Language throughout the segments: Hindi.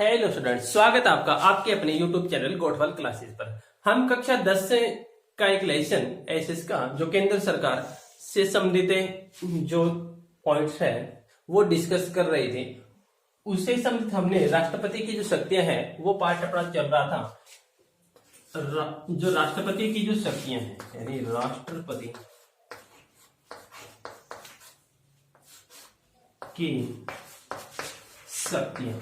हेलो स्टूडेंट्स, स्वागत है आपका आपके अपने यूट्यूब चैनल गोठवाल क्लासेस पर। हम कक्षा 10 से का एक लेसन एसएस का जो केंद्र सरकार से संबंधित जो पॉइंट्स है वो डिस्कस कर रहे थे। उससे संबंधित हमने राष्ट्रपति की जो शक्तियां हैं वो पाठ अपना चल रहा था। जो राष्ट्रपति की जो शक्तियां हैं यानी राष्ट्रपति की शक्तियां,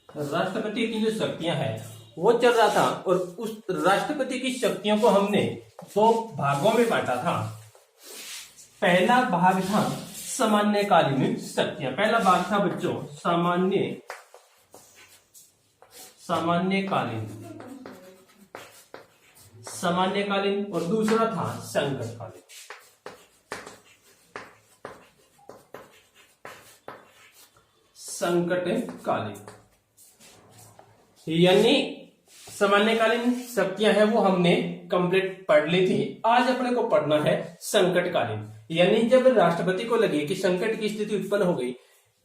राष्ट्रपति की जो शक्तियां हैं वो चल रहा था और उस राष्ट्रपति की शक्तियों को हमने दो भागों में बांटा था। पहला भाग था सामान्यकालीन शक्तियां। पहला भाग था बच्चों सामान्यकालीन और दूसरा था संकटकालीन। संकटकालीन यानी सामान्यकालीन शक्तियां हैं वो हमने कंप्लीट पढ़ ली थी। आज अपने को पढ़ना है संकटकालीन, यानी जब राष्ट्रपति को लगे कि संकट की स्थिति उत्पन्न हो गई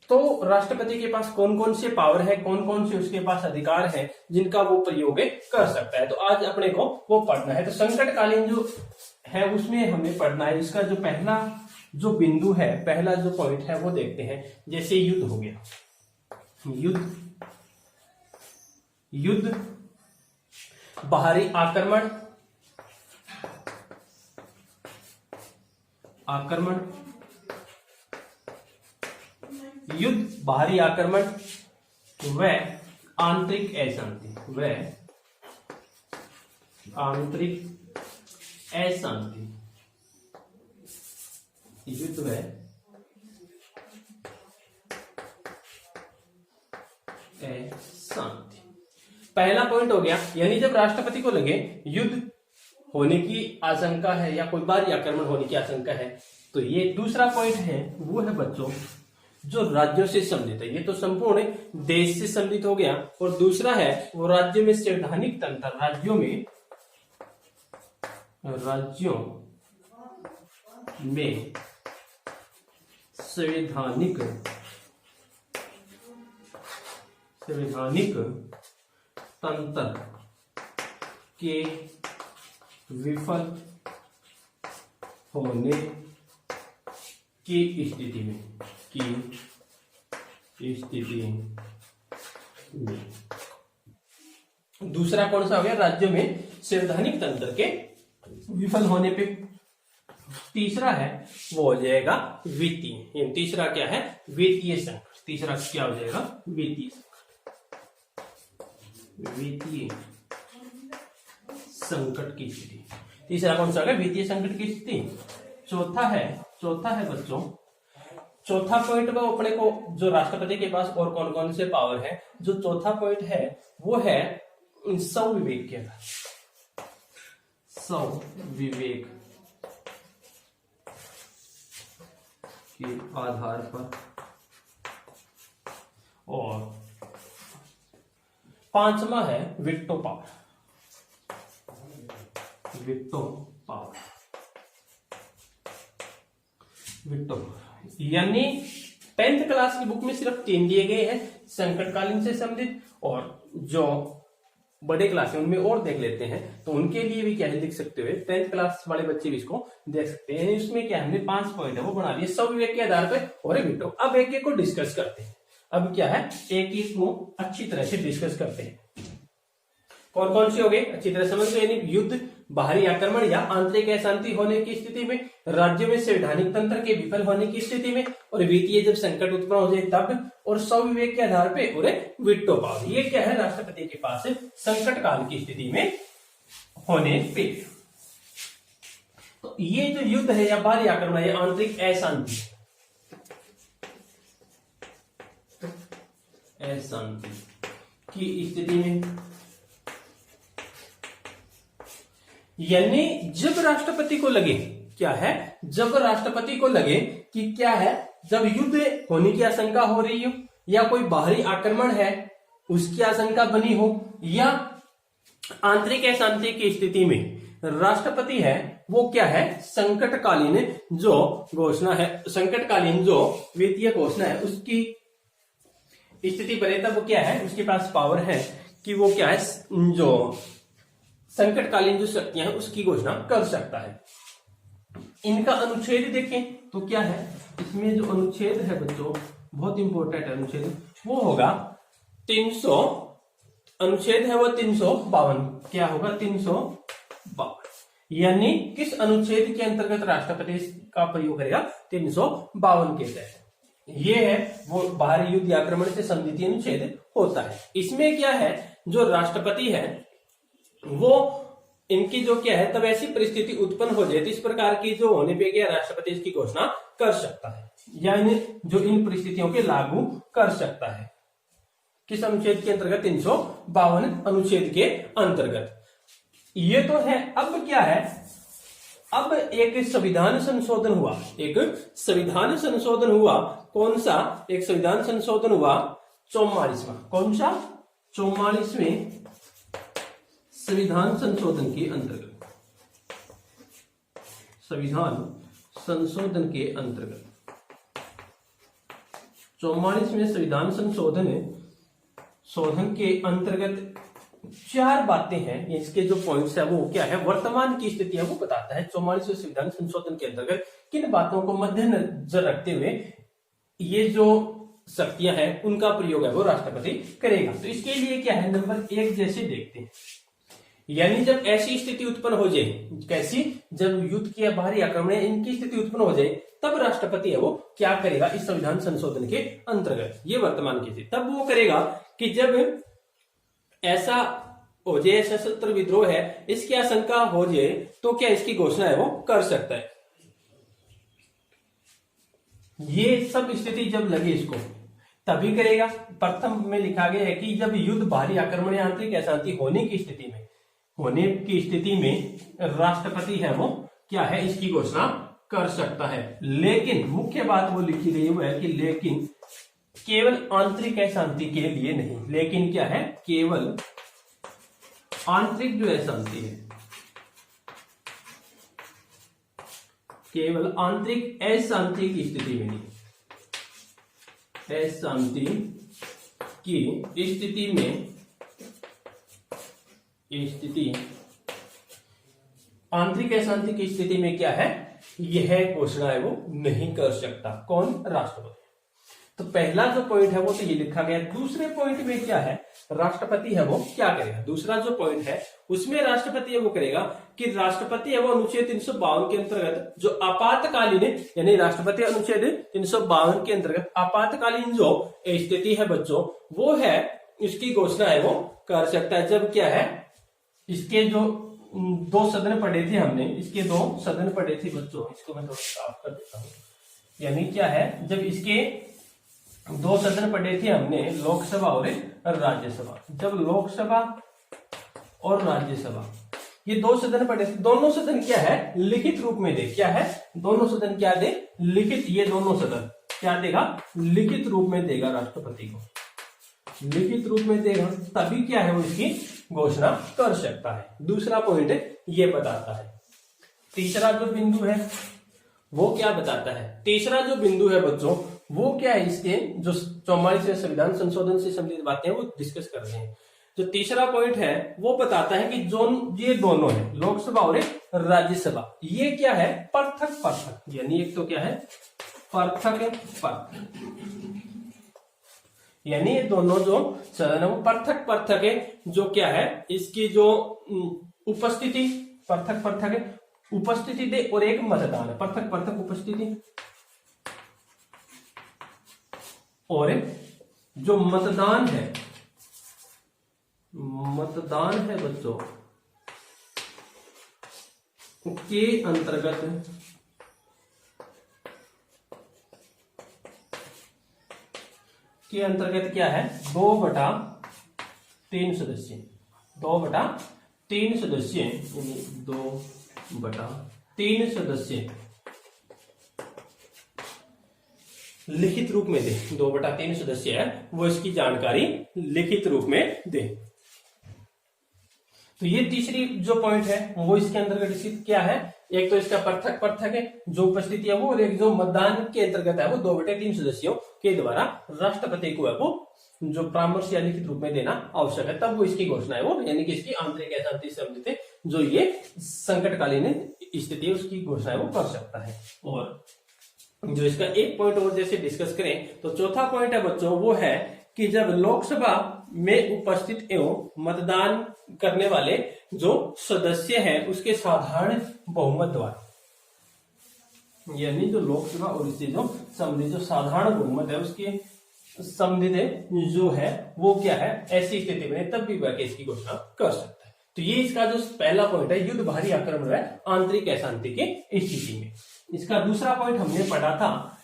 तो राष्ट्रपति के पास कौन कौन से पावर है, कौन कौन से उसके पास अधिकार है जिनका वो प्रयोग कर सकता है। तो आज अपने को वो पढ़ना है। तो संकटकालीन जो है उसमें हमें पढ़ना है। इसका जो पहला जो बिंदु है, पहला जो पॉइंट है वो देखते हैं। जैसे युद्ध हो गया, युद्ध, बाहरी आक्रमण, युद्ध, बाहरी आक्रमण व आंतरिक अशांति, युद्ध व अशांति। पहला पॉइंट हो गया, यानी जब राष्ट्रपति को लगे युद्ध होने की आशंका है या कोई बाहरी आक्रमण होने की आशंका है तो ये दूसरा पॉइंट है वो है बच्चों जो राज्यों से संबंधित है। ये तो संपूर्ण देश से संबंधित हो गया। और दूसरा है वो राज्य में संवैधानिक तंत्र, राज्यों में संवैधानिक तंत्र के विफल होने की स्थिति में, दूसरा कौन सा हो गया, राज्यों में संवैधानिक तंत्र के विफल होने पे। तीसरा है वो हो जाएगा वित्तीय, तीसरा क्या है, वित्तीय संकट। तीसरा क्या हो जाएगा, वित्तीय संकट की स्थिति। तीसरा कौन सा होगा, वित्तीय संकट की स्थिति। चौथा है बच्चों, चौथा पॉइंट में अपने को जो राष्ट्रपति के पास और कौन कौन से पावर है, जो चौथा पॉइंट है वो है स्वविवेक के आधार पर। और पांचवा है वीटो पावर, यानी 10th क्लास की बुक में सिर्फ 3 दिए गए हैं संकटकालीन से संबंधित, और जो बड़े क्लास है उनमें और देख लेते हैं तो उनके लिए भी क्या है लिख सकते हुए 10th क्लास वाले बच्चे भी इसको देख सकते हैं। इसमें क्या हमने 5 पॉइंट है वो बना लिए स्वविवेक के आधार पर और वीटो। अब एक एक को डिस्कस करते हैं। अब क्या है, एक एक को अच्छी तरह से डिस्कस करते हैं। कौन कौन से हो गए अच्छी तरह समझ लो, यानी युद्ध, बाहरी आक्रमण या आंतरिक अशांति होने की स्थिति में, राज्यों में संवैधानिक तंत्र के विफल होने की स्थिति में, और वित्तीय जब संकट उत्पन्न हो जाए तब, और स्वविवेक के आधार पे और वीटो पावर। ये क्या है, राष्ट्रपति के पास संकट काल की स्थिति में होने पे। तो ये जो युद्ध है या बाहरी आक्रमण या आंतरिक अशांति की स्थिति में, यानी जब राष्ट्रपति को लगे क्या है, जब राष्ट्रपति को लगे कि क्या है, जब युद्ध होने की आशंका हो रही हो या कोई बाहरी आक्रमण है उसकी आशंका बनी हो या आंतरिक अशांति की स्थिति में राष्ट्रपति है वो क्या है, संकटकालीन जो घोषणा है, संकटकालीन जो वित्तीय घोषणा है उसकी स्थिति बने तब वो क्या है, उसके पास पावर है कि वो क्या है, जो संकटकालीन जो शक्तियां हैं उसकी घोषणा कर सकता है। इनका अनुच्छेद देखें तो क्या है, इसमें जो अनुच्छेद है बच्चों बहुत इंपॉर्टेंट है अनुच्छेद, वो होगा 300, अनुच्छेद है वो 352, क्या होगा 352, यानी किस अनुच्छेद के अंतर्गत राष्ट्रपति का प्रयोग करेगा, 352 के तहत। ये है वो बाहरी युद्ध आक्रमण से संबंधित अनुच्छेद होता है। इसमें क्या है, जो राष्ट्रपति है वो इनकी जो क्या है, तब ऐसी परिस्थिति उत्पन्न हो जाए तो इस प्रकार की जो होने पे क्या राष्ट्रपति इसकी घोषणा कर सकता है, यानी जो इन परिस्थितियों के लागू कर सकता है। किस अनुच्छेद के अंतर्गत, 352 अनुच्छेद के अंतर्गत। ये तो है। अब क्या है, अब एक संविधान संशोधन हुआ, एक संविधान संशोधन हुआ, कौन सा, एक संविधान संशोधन हुआ 44वां, कौन सा, 44वें संविधान संशोधन के अंतर्गत, संविधान संशोधन के अंतर्गत 44वें संविधान संशोधन के अंतर्गत 4 बातें हैं, इसके जो पॉइंट्स है वो क्या है, वर्तमान की स्थिति है वो बताता है। 44वें संविधान संशोधन के अंतर्गत किन बातों को मद्देनजर रखते हुए ये जो शक्तियां हैं उनका प्रयोग है वो राष्ट्रपति करेगा। तो इसके लिए क्या है, नंबर 1 जैसे देखते हैं, यानी जब ऐसी स्थिति उत्पन्न हो जाए, कैसी, जब युद्ध की बाहरी आक्रमण इनकी स्थिति उत्पन्न हो जाए तब राष्ट्रपति है वो क्या करेगा, इस संविधान संशोधन के अंतर्गत, ये वर्तमान की स्थिति, तब वो करेगा कि जब ऐसा हो जाए, सशस्त्र विद्रोह है इसकी आशंका हो जाए तो क्या इसकी घोषणा है वो कर सकता है। ये सब स्थिति जब लगे इसको तभी करेगा। प्रथम में लिखा गया है कि जब युद्ध, बाहरी आक्रमण, आंतरिक अशांति होने की स्थिति में राष्ट्रपति है वो क्या है, इसकी घोषणा कर सकता है। लेकिन मुख्य बात वो लिखी गई वो है कि लेकिन केवल आंतरिक अशांति के लिए नहीं, लेकिन क्या है, केवल आंतरिक जो अशांति है, केवल आंतरिक अशांति की स्थिति में नहीं, अशांति की स्थिति में, आंतरिक अशांति की स्थिति में क्या है, यह घोषणा है वो नहीं कर सकता, कौन, राष्ट्रपति। तो पहला जो पॉइंट है वो तो ये लिखा गया। दूसरे पॉइंट में क्या है, राष्ट्रपति है वो क्या करेगा, दूसरा जो पॉइंट है उसमें राष्ट्रपति है वो करेगा कि राष्ट्रपति है वो अनुच्छेद 352 के अंतर्गत जो आपातकालीन, यानी राष्ट्रपति अनुच्छेद 352 के अंतर्गत आपातकालीन जो स्थिति है बच्चों, वो है इसकी घोषणा है वो कर सकता है। जब क्या है, इसके जो 2 सदन पढ़े थे हमने, इसके 2 सदन पढ़े थे बच्चों, इसको मैं थोड़ा साफ कर देता हूं। यानी क्या है, जब इसके 2 सदन पढ़े थे हमने, लोकसभा और राज्यसभा, जब लोकसभा और राज्यसभा ये 2 सदन पढ़े थे, दोनों सदन क्या है, लिखित रूप में दे, क्या है, दोनों सदन क्या दे, लिखित, ये दोनों सदन क्या देगा, लिखित रूप में देगा, राष्ट्रपति को लिखित रूप में देगा, तभी क्या है वो इसकी घोषणा कर सकता है। दूसरा पॉइंट ये बताता है। तीसरा जो बिंदु है वो क्या बताता है, तीसरा जो बिंदु है बच्चों वो क्या है, इसके जो 44वें संविधान संशोधन से संबंधित बातें वो डिस्कस कर रहे हैं। जो तीसरा पॉइंट है वो बताता है कि जो ये दोनों है, लोकसभा और राज्यसभा, ये क्या है, पृथक, यानी एक तो क्या है, पृथक, यानी ये दोनों जो सदन है वो पृथक है, जो क्या है, इसकी जो उपस्थिति पृथक है, उपस्थिति दे और एक मतदान है, पृथक उपस्थिति और जो मतदान है बच्चों के अंतर्गत क्या है, 2/3 सदस्य, 2/3 सदस्य, यानी 2/3 सदस्य लिखित रूप में दे, 2/3 सदस्य है वो इसकी जानकारी लिखित रूप में दे। तो ये तीसरी जो पॉइंट है वो इसके अंतर्गत स्थित क्या है, एक तो इसका पृथक है जो उपस्थिति है वो, और एक जो मतदान के अंतर्गत है वो 2/3 सदस्यों के द्वारा राष्ट्रपति को है वो जो परामर्श या लिखित रूप में देना आवश्यक है, तब वो इसकी घोषणा है वो, यानी कि इसकी आंतरिक अशांति से संबंधित जो ये संकटकालीन स्थिति है उसकी घोषणा है वो कर सकता है। और जो इसका एक पॉइंट और जैसे डिस्कस करें तो चौथा पॉइंट है बच्चों वो है कि जब लोकसभा में उपस्थित एवं मतदान करने वाले जो सदस्य हैं उसके साधारण बहुमत द्वारा, यानी जो लोकसभा और इससे जो संबंधित जो साधारण बहुमत है उसके संबंधित जो है वो क्या है, ऐसी स्थिति में तब भी वह केस की घोषणा कर सकता है। तो ये इसका जो पहला पॉइंट है युद्ध बाहरी आक्रमण है आंतरिक अशांति के स्थिति में। इसका दूसरा पॉइंट हमने पढ़ा था,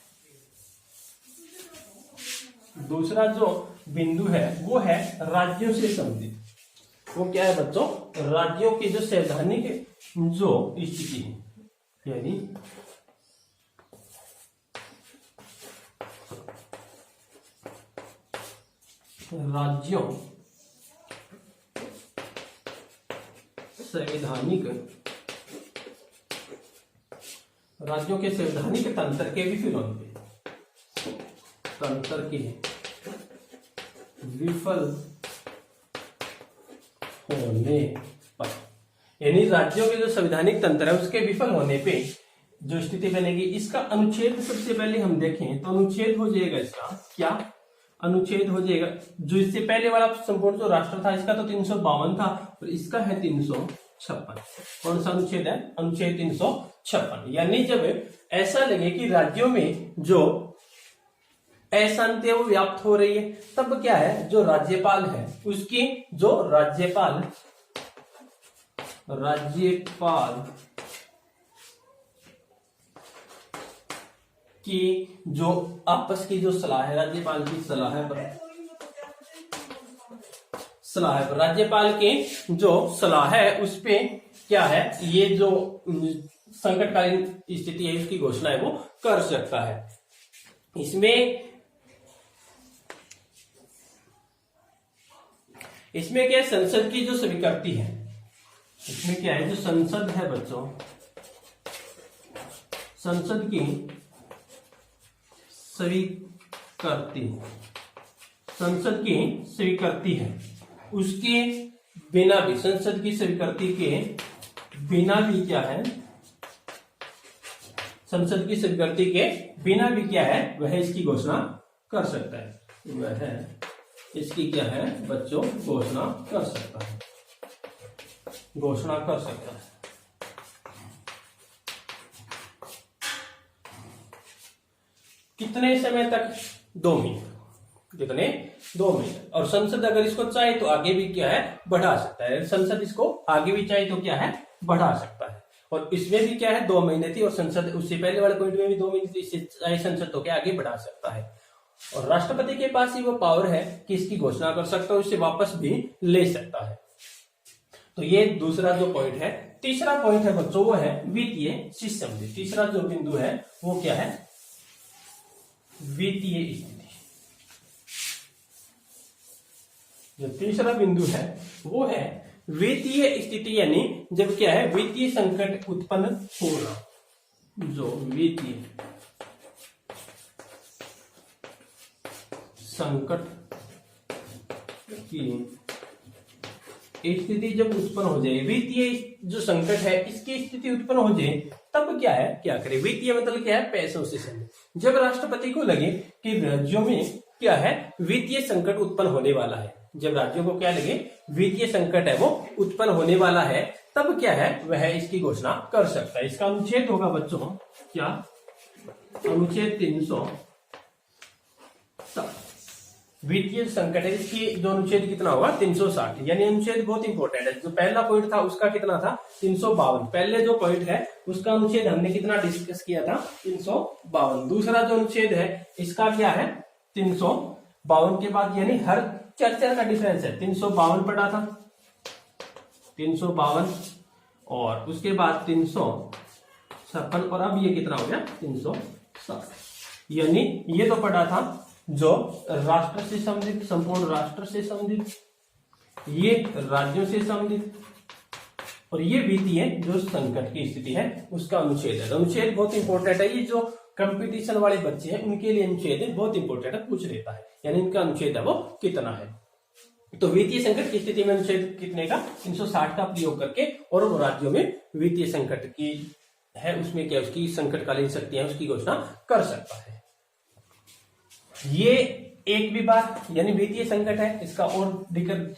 दूसरा जो बिंदु है वो है राज्यों से संबंधित, वो क्या है बच्चों, राज्यों की जो संवैधानिक जो स्थिति है, यानी राज्यों राज्यों के संवैधानिक तंत्र के विफल होने पर, यानी राज्यों के जो संवैधानिक तंत्र है उसके विफल होने पे जो स्थिति बनेगी, इसका अनुच्छेद सबसे पहले हम देखें तो अनुच्छेद हो जाएगा इसका क्या, अनुच्छेद हो जाएगा जो इससे पहले वाला संपूर्ण जो राष्ट्र था इसका तो 352 था और इसका है 356। कौन सा अनुच्छेद है, अनुच्छेद 356। यानी जब ऐसा लगे कि राज्यों में जो अशांति वो व्याप्त हो रही है तब क्या है, जो राज्यपाल है उसकी जो राज्यपाल की जो आपस की जो सलाह है, राज्यपाल की सलाह है राज्यपाल की जो सलाह है उस पे क्या है, ये जो संकटकालीन स्थिति है उसकी घोषणा है वो कर सकता है। इसमें क्या है, संसद की जो स्वीकृति है, इसमें क्या है जो संसद है बच्चों, संसद की स्वीकृति है, उसके बिना भी, संसद की स्वीकृति के बिना भी क्या है, संसद की स्वीकृति के बिना भी क्या है वह इसकी घोषणा कर सकता है, वह इसकी क्या है बच्चों घोषणा कर सकता है, घोषणा कर सकता है। कितने समय तक, 2 महीने, कितने 2 महीने। और संसद अगर इसको चाहे तो आगे भी क्या है बढ़ा सकता है, संसद इसको आगे भी चाहे तो क्या है बढ़ा सकता है। और इसमें भी क्या है 2 महीने थी और संसद उससे पहले वाले पॉइंट में भी 2 महीने थी, इससे चाहे संसद तो क्या आगे बढ़ा सकता है। और राष्ट्रपति के पास ही वो पावर है कि इसकी घोषणा कर सकता है, उससे वापस भी ले सकता है। तो ये दूसरा जो पॉइंट है। तीसरा पॉइंट है बच्चों वो है वित्तीय से संबंधित, तीसरा जो बिंदु है वो क्या है, वित्तीय स्थिति। जो तीसरा बिंदु है वो है वित्तीय स्थिति, यानी जब क्या है वित्तीय संकट उत्पन्न होना, जो वित्तीय संकट की स्थिति जब उत्पन्न हो जाए, वित्तीय जो संकट है इसकी स्थिति उत्पन्न हो जाए तब क्या है, क्या करे, वित्तीय मतलब क्या है पैसों से संबंधित। जब राष्ट्रपति को लगे कि राज्यों में क्या है वित्तीय संकट उत्पन्न होने वाला है, जब राज्यों को क्या लगे वित्तीय संकट है वो उत्पन्न होने वाला है तब क्या है वह इसकी घोषणा कर सकता है। इसका अनुच्छेद होगा बच्चों क्या, अनुच्छेद 307। वित्तीय संकट है इसकी जो अनुच्छेद कितना होगा 360, यानी अनुच्छेद बहुत इंपॉर्टेंट है। जो पहला पॉइंट था उसका कितना था 352, पहले जो पॉइंट है उसका अनुच्छेद हमने कितना डिस्कस किया था 352। दूसरा जो अनुच्छेद है इसका क्या है 352 के बाद, यानी हर 4 का डिफरेंस है। 352 पढ़ा था, 352 और उसके बाद 356 और अब ये कितना हो गया 360, यानी ये तो पढ़ा था जो राष्ट्र से संबंधित, संपूर्ण राष्ट्र से संबंधित, ये राज्यों से संबंधित और ये वित्तीय जो संकट की स्थिति है उसका अनुच्छेद है। अनुच्छेद बहुत इंपॉर्टेंट है, ये जो कंपटीशन वाले बच्चे हैं उनके लिए अनुच्छेद बहुत इंपॉर्टेंट है, पूछ लेता है, यानी इनका अनुच्छेद है वो कितना है। तो वित्तीय संकट की स्थिति में अनुच्छेद कितने का, 360 का प्रयोग करके, और वो राज्यों में वित्तीय संकट की है उसमें क्या उसकी संकटकालीन शक्तियां उसकी घोषणा कर सकता है। ये एक भी बार यानी वित्तीय संकट है, इसका और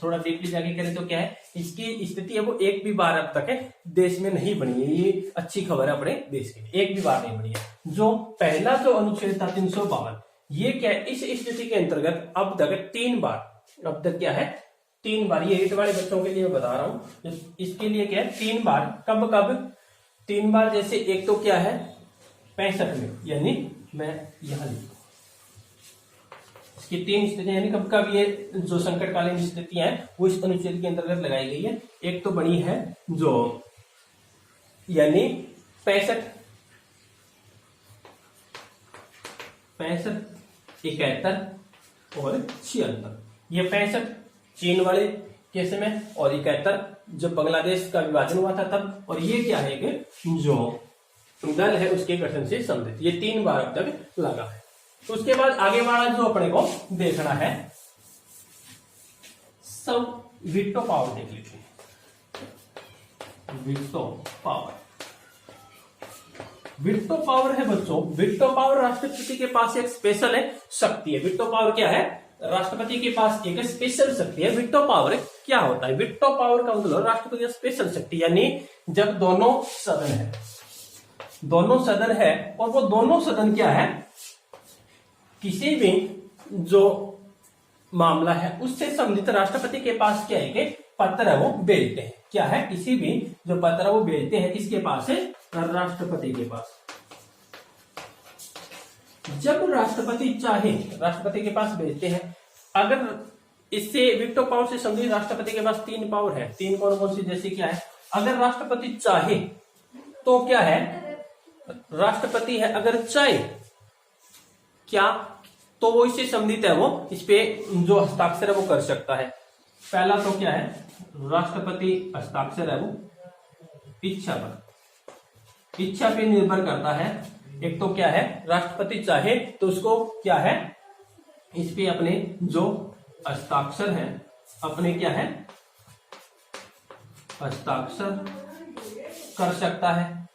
थोड़ा डीपली जाके करें तो क्या है, इसकी स्थिति है वो एक भी बार अब तक है देश में नहीं बनी है। ये अच्छी खबर है अपने देश के लिए, एक भी बार नहीं बनी है। जो पहला जो अनुच्छेद था 352, ये क्या है, इस स्थिति के अंतर्गत अब तक 3 बार, अब तक क्या है 3 बार, ये 8 वाले बच्चों के लिए मैं बता रहा हूं, इसके लिए क्या है 3 बार, कब कब 3 बार, जैसे एक तो क्या है 65 में, यानी मैं यहां लिखूं इसकी 3 स्थितियां, यानी कब कब ये जो संकटकालीन स्थितियां हैं वो इस अनुच्छेद के अंतर्गत लगाई गई है। एक तो बनी है जो यानी 65, 71 और 76। ये 65 चीन वाले केस में और 71 जब बांग्लादेश का विभाजन हुआ था तब, और ये क्या है कि जो दल है उसके गठन से संबंधित, ये 3 बार अब तक लगा है। तो उसके बाद आगे वाला जो अपने को देखना है सब वीटो पावर देख लेते हैं। वीटो पावर, वीटो पावर है बच्चों, वीटो पावर राष्ट्रपति के पास एक स्पेशल है शक्ति है। वीटो पावर क्या है, राष्ट्रपति के पास एक स्पेशल शक्ति है। वीटो पावर क्या होता है, वीटो पावर का मतलब राष्ट्रपति की स्पेशल शक्ति, यानी जब दोनों सदन है, दोनों सदन है और वो दोनों सदन क्या है, किसी भी जो मामला है उससे संबंधित राष्ट्रपति के पास क्या है कि पत्र है वो भेजते हैं। क्या है, किसी भी जो पत्र है वो भेजते हैं, किसके पास है, राष्ट्रपति के पास। जब राष्ट्रपति चाहे राष्ट्रपति के पास भेजते हैं, अगर इससे वीटो पावर से संबंधित राष्ट्रपति के पास 3 पावर है, 3 कौन सी, जैसे क्या है, अगर राष्ट्रपति चाहे तो क्या है, राष्ट्रपति है अगर चाहे क्या, तो वो इससे संबंधित है वो इस पे जो हस्ताक्षर है वो कर सकता है। पहला तो क्या है, राष्ट्रपति हस्ताक्षर है वो इच्छा पर, इच्छा पे निर्भर करता है। एक तो क्या है, राष्ट्रपति चाहे तो उसको क्या है, इस पे अपने जो हस्ताक्षर है अपने क्या है हस्ताक्षर कर सकता है।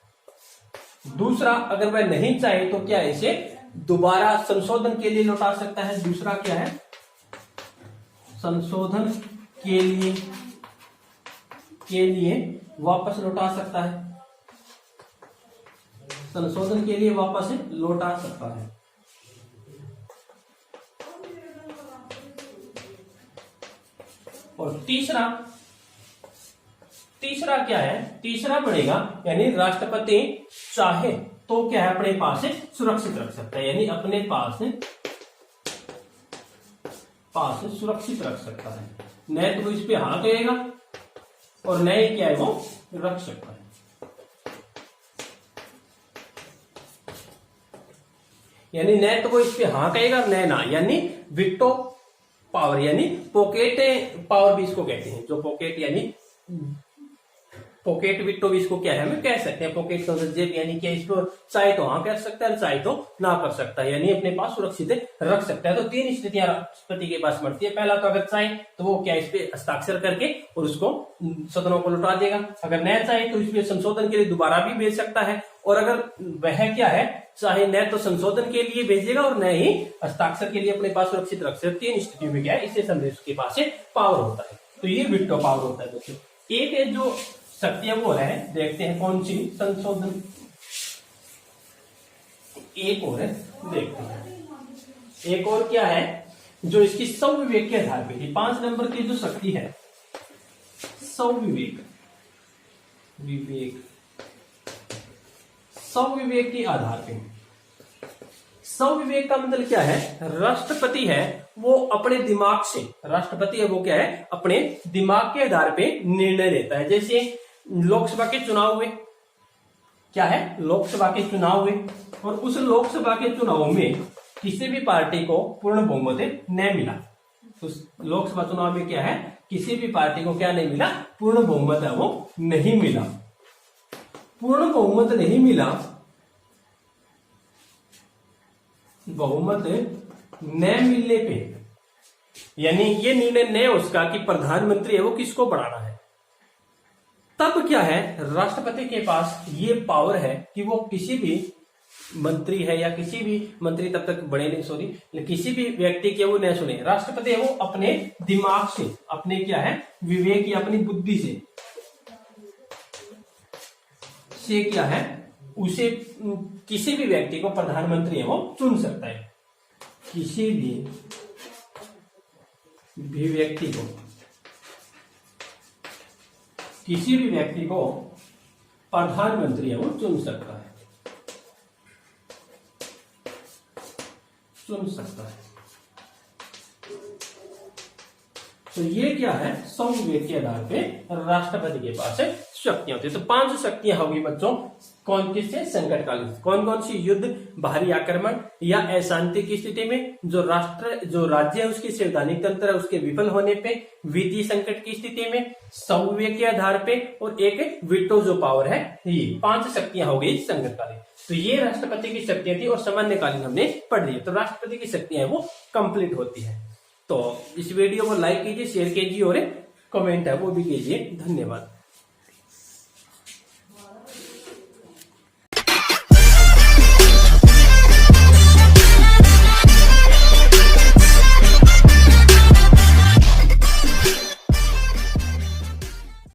दूसरा, अगर वह नहीं चाहे तो क्या इसे दोबारा संशोधन के लिए लौटा सकता है। दूसरा क्या है, संशोधन के लिए वापस लौटा सकता है, संशोधन के लिए वापस लौटा सकता है। और तीसरा क्या है, तीसरा बढ़ेगा, यानी राष्ट्रपति चाहे तो क्या है अपने पास सुरक्षित रख सकता है, यानी अपने पास सुरक्षित रख सकता है। न तो इस पे हाँ कहेगा और न ही क्या है वो रख सकता है। यानी न तो वो इस पे हाँ कहेगा न ना, यानी वीटो पावर, यानी पॉकेट पावर भी इसको कहते हैं। जो पॉकेट यानी पॉकेट वीटो भी इसको क्या है हमें कह सकते हैं। पॉकेट जेब, यानी क्या इसको चाहे तो हाँ कर सकता है, चाहे तो ना कर सकता है, यानी अपने पास सुरक्षित रख सकता है। तो 3 स्थितियां राष्ट्रपति के पास बढ़ती है। पहला तो अगर चाहे तो वो क्या इस पे हस्ताक्षर करके और उसको सदनों को लौटा देगा। अगर न चाहे तो इसमें संशोधन के लिए दोबारा भी भेज सकता है। और अगर वह क्या है चाहे न तो संशोधन के लिए भेजेगा और न ही हस्ताक्षर के लिए अपने पास सुरक्षित रख सकते। 3 स्थितियों में क्या है इससे संदेश के पास पावर होता है। तो ये वीटो पावर होता है दोस्तों। एक है जो शक्तियां वो है, देखते हैं कौन सी, संशोधन। एक और है, देखते हैं एक और क्या है जो इसकी स्वविवेक के आधार पे थी। 5 नंबर की जो शक्ति है स्वविवेक, स्वविवेक के आधार पे। स्वविवेक का मतलब क्या है, राष्ट्रपति है वो अपने दिमाग से, राष्ट्रपति है वो क्या है अपने दिमाग के आधार पे निर्णय लेता है। जैसे लोकसभा के चुनाव हुए, क्या है लोकसभा के चुनाव हुए और उस लोकसभा के चुनाव में किसी भी पार्टी को पूर्ण बहुमत न मिला, तो लोकसभा चुनाव में क्या है, किसी भी पार्टी को क्या नहीं मिला, पूर्ण बहुमत है वो नहीं मिला। पूर्ण बहुमत नहीं मिला, बहुमत न मिलने पे, यानी ये निर्णय न उसका कि प्रधानमंत्री है वो किसको बढ़ाना है, तब क्या है, राष्ट्रपति के पास ये पावर है कि वो किसी भी मंत्री है या किसी भी मंत्री तब तक बड़े नहीं, सॉरी, किसी भी व्यक्ति के वो न सुने। राष्ट्रपति है वो अपने दिमाग से, अपने क्या है विवेक या अपनी बुद्धि से क्या है, उसे किसी भी व्यक्ति को प्रधानमंत्री है वो चुन सकता है। किसी भी व्यक्ति को प्रधानमंत्री है वो चुन सकता है, तो ये क्या है, संविवेक के आधार पे राष्ट्रपति के पास है शक्तियां होती है। तो 5 शक्तियां होगी बच्चों, कौन किससे, संकटकालीन। कौन कौन सी, युद्ध, बाहरी आक्रमण या अशांति की स्थिति में, जो राज्य है उसकी संवैधानिक तंत्र है उसके विफल होने पे, वित्तीय संकट की स्थिति में, संविवेक के आधार पे, और एक वीटो जो पावर है, ये 5 शक्तियां हो गई संकटकालीन। तो ये राष्ट्रपति की शक्तियां थी और सामान्यकालीन हमने पढ़ ली। तो राष्ट्रपति की शक्तियां वो कंप्लीट होती है। तो इस वीडियो को लाइक कीजिए, शेयर कीजिए और कमेंट है वो भी कीजिए। धन्यवाद।